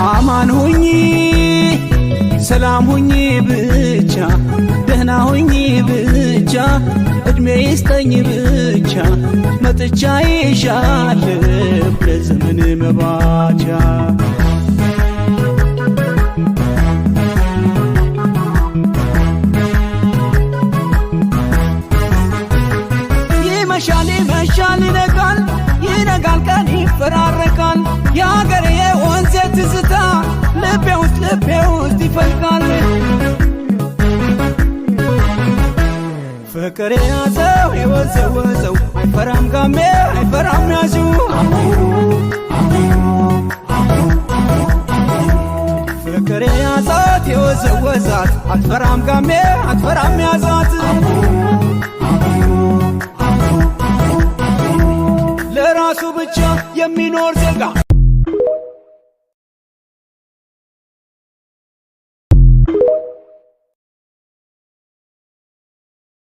አማን ሁኚ ሰላም ሁኚ ብቻ ደህና ሁኚ ብቻ እድሜ ይስጠኝ ብቻ መጥቻ ይሻለሁ ለዘመን መባቻ ይመሻል ይነጋል ይነጋል ቀን ይፈራረቃል የአገሬ የወንዜ ትዝታ ልቤ ውስጥ ይፈልቃል ፍቅር ያዘው የወዘወዘው አይፈራም ጋሜ አይፈራም ያዙ ፍቅር ያዛት የወዘወዛት አትፈራም ጋሜ አትፈራም ያዛት ለራሱ ብቻ የሚኖር ዜጋ